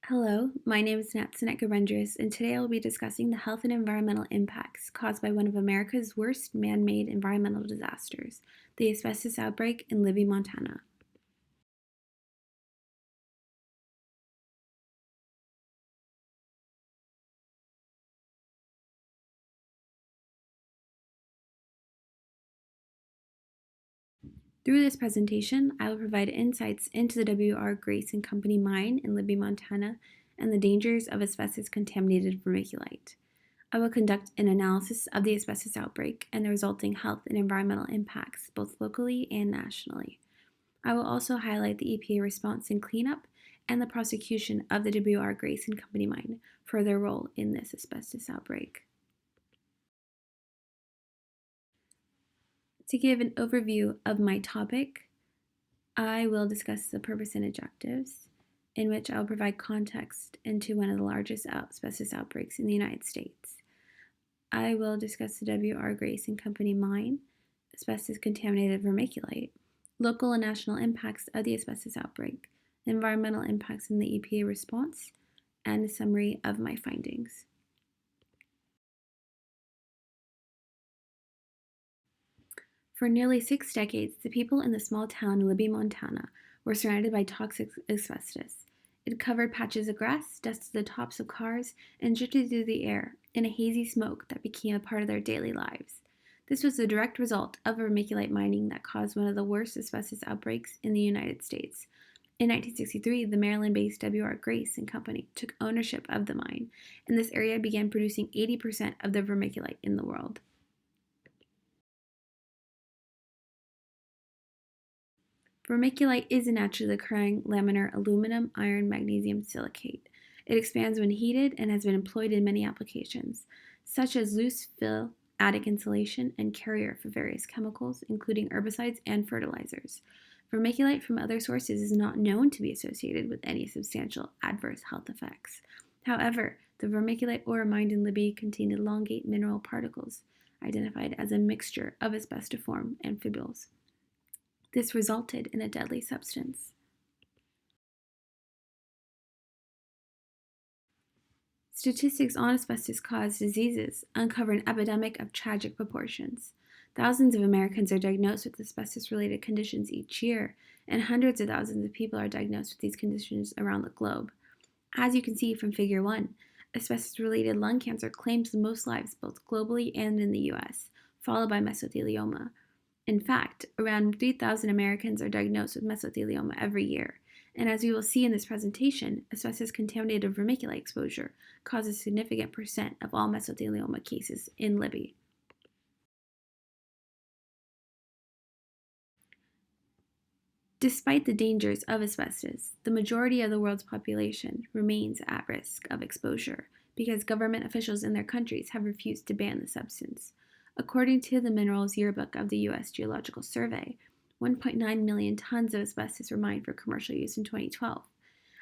Hello, my name is Natsanet Gurendris, and today I will be discussing the health and environmental impacts caused by one of America's worst man-made environmental disasters, the asbestos outbreak in Libby, Montana. Through this presentation, I will provide insights into the W.R. Grace and Company mine in Libby, Montana, and the dangers of asbestos-contaminated vermiculite. I will conduct an analysis of the asbestos outbreak and the resulting health and environmental impacts, both locally and nationally. I will also highlight the EPA response and cleanup and the prosecution of the W.R. Grace and Company mine for their role in this asbestos outbreak. To give an overview of my topic, I will discuss the purpose and objectives, in which I will provide context into one of the largest asbestos outbreaks in the United States. I will discuss the W.R. Grace and Company mine, asbestos-contaminated vermiculite, local and national impacts of the asbestos outbreak, environmental impacts in the EPA response, and a summary of my findings. For nearly 6 decades, the people in the small town Libby, Montana were surrounded by toxic asbestos. It covered patches of grass, dusted the tops of cars, and drifted through the air in a hazy smoke that became a part of their daily lives. This was the direct result of vermiculite mining that caused one of the worst asbestos outbreaks in the United States. In 1963, the Maryland-based W.R. Grace and Company took ownership of the mine, and this area began producing 80% of the vermiculite in the world. Vermiculite is a naturally occurring laminar aluminum iron magnesium silicate. It expands when heated and has been employed in many applications, such as loose fill, attic insulation, and carrier for various chemicals, including herbicides and fertilizers. Vermiculite from other sources is not known to be associated with any substantial adverse health effects. However, the vermiculite ore mined in Libby contained elongate mineral particles, identified as a mixture of asbestiform and fibules. This resulted in a deadly substance. Statistics on asbestos-caused diseases uncover an epidemic of tragic proportions. Thousands of Americans are diagnosed with asbestos-related conditions each year, and hundreds of thousands of people are diagnosed with these conditions around the globe. As you can see from Figure 1, asbestos-related lung cancer claims the most lives both globally and in the U.S., followed by mesothelioma. In fact, around 3,000 Americans are diagnosed with mesothelioma every year, and as we will see in this presentation, asbestos-contaminated vermiculite exposure causes a significant percent of all mesothelioma cases in Libby. Despite the dangers of asbestos, the majority of the world's population remains at risk of exposure because government officials in their countries have refused to ban the substance. According to the Minerals Yearbook of the U.S. Geological Survey, 1.9 million tons of asbestos were mined for commercial use in 2012.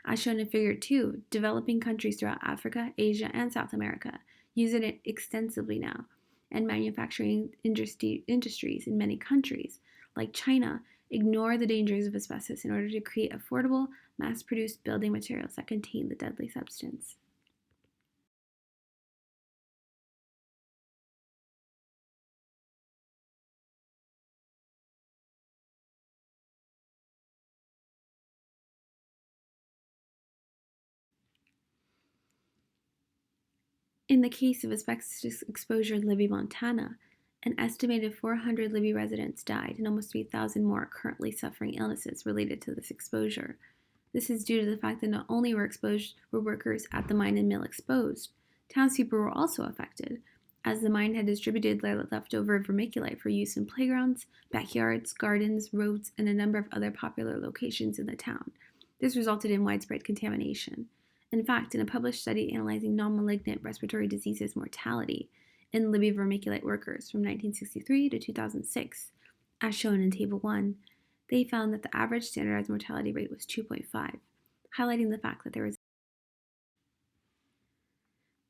As shown in Figure 2, developing countries throughout Africa, Asia, and South America use it extensively now, and manufacturing industries in many countries, like China, ignore the dangers of asbestos in order to create affordable, mass-produced building materials that contain the deadly substance. In the case of asbestos exposure in Libby, Montana, an estimated 400 Libby residents died and almost 3,000 more are currently suffering illnesses related to this exposure. This is due to the fact that not only were workers at the mine and mill exposed, townspeople were also affected, as the mine had distributed leftover vermiculite for use in playgrounds, backyards, gardens, roads, and a number of other popular locations in the town. This resulted in widespread contamination. In fact, in a published study analyzing non-malignant respiratory diseases mortality in Libby vermiculite workers from 1963 to 2006, as shown in Table 1, they found that the average standardized mortality rate was 2.5, highlighting the fact that there was.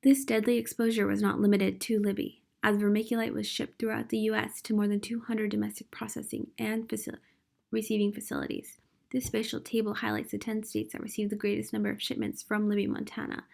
This deadly exposure was not limited to Libby, as vermiculite was shipped throughout the U.S. to more than 200 domestic processing and receiving facilities. This spatial table highlights the 10 states that received the greatest number of shipments from Libby, Montana.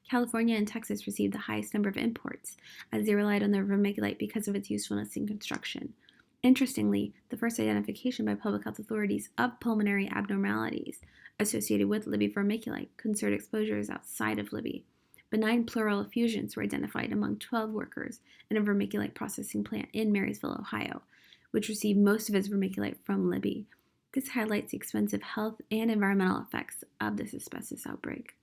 California and Texas received the highest number of imports, as they relied on the vermiculite because of its usefulness in construction. Interestingly, the first identification by public health authorities of pulmonary abnormalities associated with Libby vermiculite concerned exposures outside of Libby. Benign pleural effusions were identified among 12 workers in a vermiculite processing plant in Marysville, Ohio, which received most of its vermiculite from Libby. This highlights the expensive health and environmental effects of this asbestos outbreak.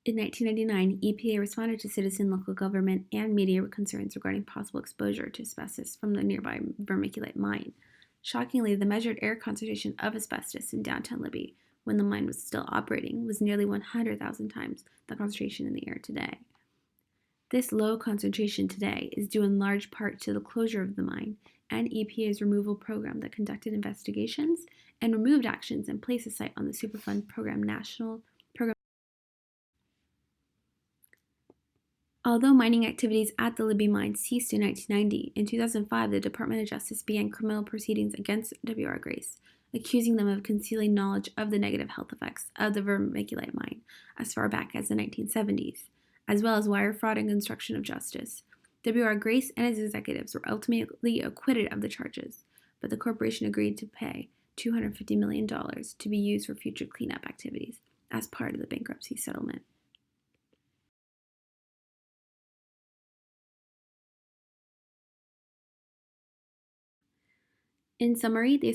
In 1999, EPA responded to citizen, local government, and media concerns regarding possible exposure to asbestos from the nearby vermiculite mine. Shockingly, the measured air concentration of asbestos in downtown Libby, when the mine was still operating, was nearly 100,000 times the concentration in the air today. This low concentration today is due in large part to the closure of the mine and EPA's removal program that conducted investigations and removed actions and placed the site on the Superfund Program National Program. Although mining activities at the Libby mine ceased in 1990, in 2005 the Department of Justice began criminal proceedings against W.R. Grace, accusing them of concealing knowledge of the negative health effects of the vermiculite mine as far back as the 1970s, as well as wire fraud and obstruction of justice. W.R. Grace and his executives were ultimately acquitted of the charges, but the corporation agreed to pay $250 million to be used for future cleanup activities as part of the bankruptcy settlement. In summary, the